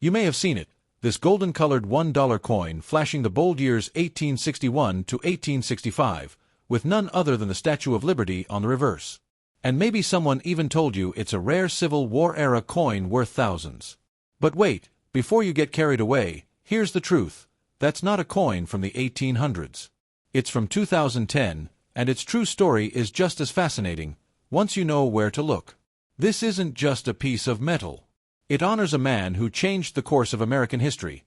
You may have seen it, this golden-colored $1 coin flashing the bold years 1861 to 1865, with none other than the Statue of Liberty on the reverse. And maybe someone even told you it's a rare Civil War-era coin worth thousands. But wait, before you get carried away, here's the truth. That's not a coin from the 1800s. It's from 2010, and its true story is just as fascinating, once you know where to look. This isn't just a piece of metal. It honors a man who changed the course of American history.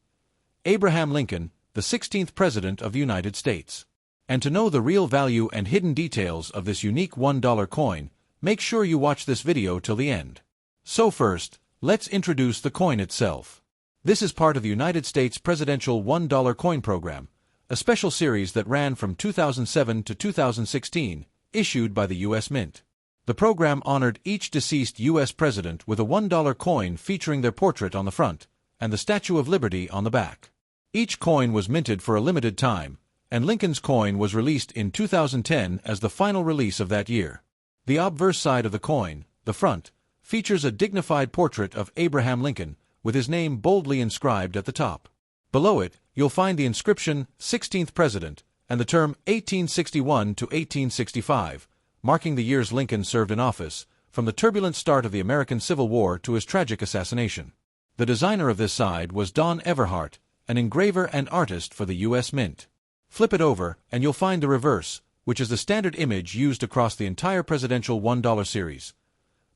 Abraham Lincoln, the 16th President of the United States. And to know the real value and hidden details of this unique $1 coin, make sure you watch this video till the end. So first, let's introduce the coin itself. This is part of the United States Presidential $1 Coin Program, a special series that ran from 2007 to 2016, issued by the U.S. Mint. The program honored each deceased U.S. president with a $1 coin featuring their portrait on the front and the Statue of Liberty on the back. Each coin was minted for a limited time, and Lincoln's coin was released in 2010 as the final release of that year. The obverse side of the coin, the front, features a dignified portrait of Abraham Lincoln, with his name boldly inscribed at the top. Below it, you'll find the inscription 16th President and the term 1861 to 1865, marking the years Lincoln served in office, from the turbulent start of the American Civil War to his tragic assassination. The designer of this side was Don Everhart, an engraver and artist for the U.S. Mint. Flip it over, and you'll find the reverse, which is the standard image used across the entire presidential $1 series.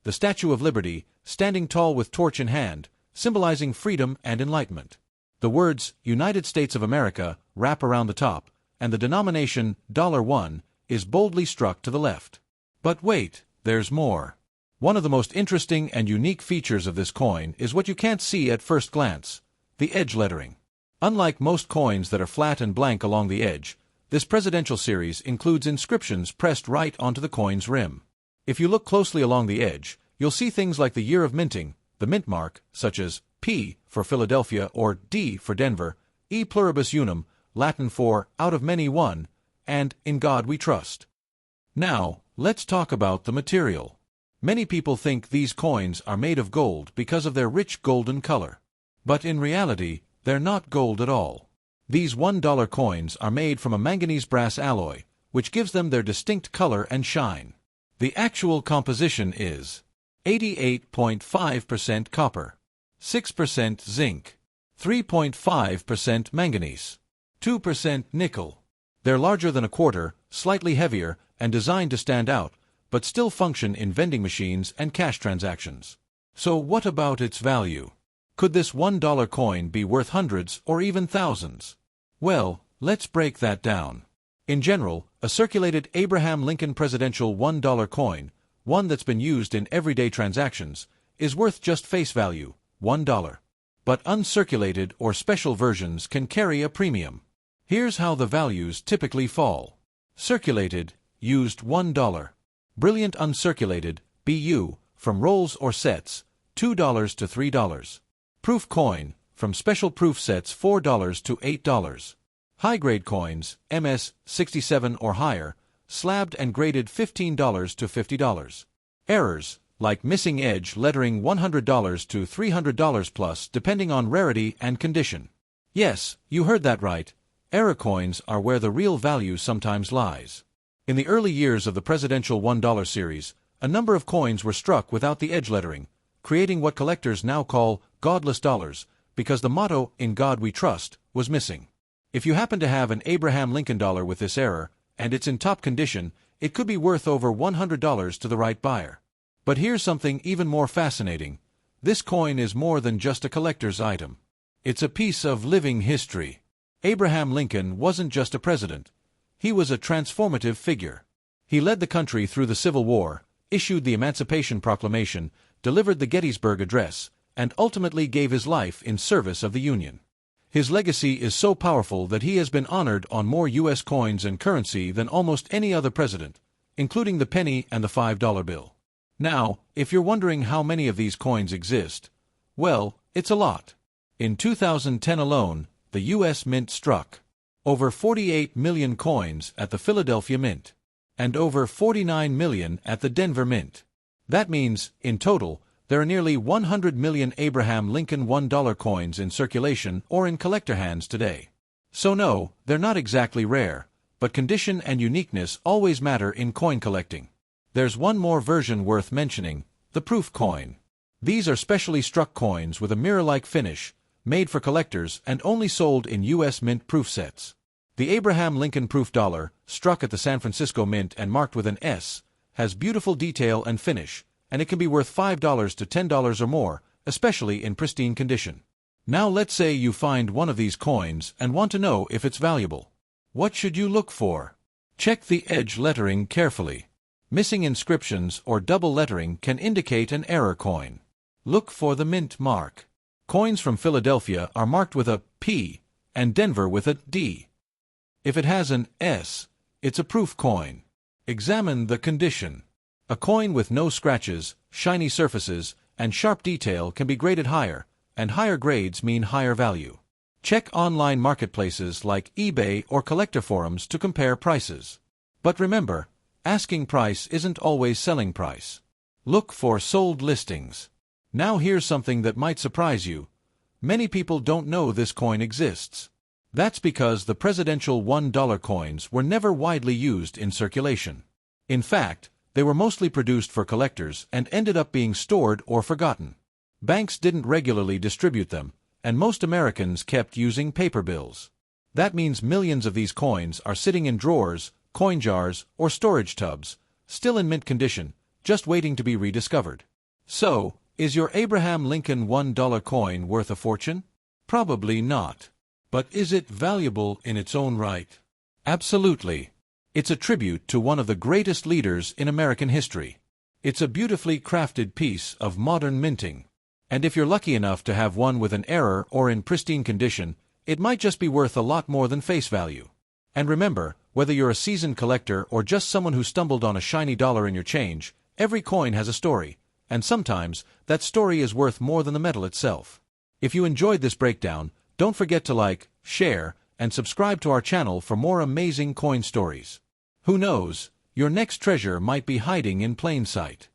The Statue of Liberty, standing tall with torch in hand, symbolizing freedom and enlightenment. The words, United States of America, wrap around the top, and the denomination, $1, is boldly struck to the left. But wait, there's more. One of the most interesting and unique features of this coin is what you can't see at first glance, the edge lettering. Unlike most coins that are flat and blank along the edge, this presidential series includes inscriptions pressed right onto the coin's rim. If you look closely along the edge, you'll see things like the year of minting, the mint mark, such as P for Philadelphia or D for Denver, E pluribus unum, Latin for out of many one, and in God we trust. Now, let's talk about the material. Many people think these coins are made of gold because of their rich golden color. But in reality, they're not gold at all. These $1 coins are made from a manganese brass alloy, which gives them their distinct color and shine. The actual composition is 88.5% copper, 6% zinc, 3.5% manganese, 2% nickel. They're larger than a quarter, slightly heavier, and designed to stand out, but still function in vending machines and cash transactions. So what about its value? Could this $1 coin be worth hundreds or even thousands? Well, let's break that down. In general, a circulated Abraham Lincoln presidential $1 coin, one that's been used in everyday transactions, is worth just face value, $1. But uncirculated or special versions can carry a premium. Here's how the values typically fall. Circulated, used $1. Brilliant uncirculated, BU, from rolls or sets, $2 to $3. Proof coin, from special proof sets $4 to $8. High-grade coins, MS, 67 or higher, slabbed and graded $15 to $50. Errors, like missing edge lettering $100 to $300 plus depending on rarity and condition. Yes, you heard that right. Error coins are where the real value sometimes lies. In the early years of the presidential $1 series, a number of coins were struck without the edge lettering, creating what collectors now call godless dollars, because the motto, "In God We Trust," was missing. If you happen to have an Abraham Lincoln dollar with this error, and it's in top condition, it could be worth over $100 to the right buyer. But here's something even more fascinating. This coin is more than just a collector's item. It's a piece of living history. Abraham Lincoln wasn't just a president. He was a transformative figure. He led the country through the Civil War, issued the Emancipation Proclamation, delivered the Gettysburg Address, and ultimately gave his life in service of the Union. His legacy is so powerful that he has been honored on more U.S. coins and currency than almost any other president, including the penny and the $5 bill. Now, if you're wondering how many of these coins exist, well, it's a lot. In 2010 alone, the U.S. Mint struck over 48 million coins at the Philadelphia Mint, and over 49 million at the Denver Mint. That means, in total, There are nearly 100 million Abraham Lincoln $1 coins in circulation or in collector hands today. So no, they're not exactly rare, but condition and uniqueness always matter in coin collecting. There's one more version worth mentioning, the proof coin. These are specially struck coins with a mirror-like finish, made for collectors and only sold in U.S. Mint proof sets. The Abraham Lincoln Proof Dollar, struck at the San Francisco Mint and marked with an S, has beautiful detail and finish, and it can be worth $5 to $10 or more, especially in pristine condition. Now let's say you find one of these coins and want to know if it's valuable. What should you look for? Check the edge lettering carefully. Missing inscriptions or double lettering can indicate an error coin. Look for the mint mark. Coins from Philadelphia are marked with a P and Denver with a D. If it has an S, it's a proof coin. Examine the condition. A coin with no scratches, shiny surfaces, and sharp detail can be graded higher, and higher grades mean higher value. Check online marketplaces like eBay or collector forums to compare prices. But remember, asking price isn't always selling price. Look for sold listings. Now here's something that might surprise you. Many people don't know this coin exists. That's because the presidential $1 coins were never widely used in circulation. In fact, they were mostly produced for collectors and ended up being stored or forgotten. Banks didn't regularly distribute them, and most Americans kept using paper bills. That means millions of these coins are sitting in drawers, coin jars, or storage tubs, still in mint condition, just waiting to be rediscovered. So, is your Abraham Lincoln $1 coin worth a fortune? Probably not. But is it valuable in its own right? Absolutely. It's a tribute to one of the greatest leaders in American history. It's a beautifully crafted piece of modern minting. And if you're lucky enough to have one with an error or in pristine condition, it might just be worth a lot more than face value. And remember, whether you're a seasoned collector or just someone who stumbled on a shiny dollar in your change, every coin has a story, and sometimes that story is worth more than the metal itself. If you enjoyed this breakdown, don't forget to like, share, and subscribe to our channel for more amazing coin stories. Who knows, your next treasure might be hiding in plain sight.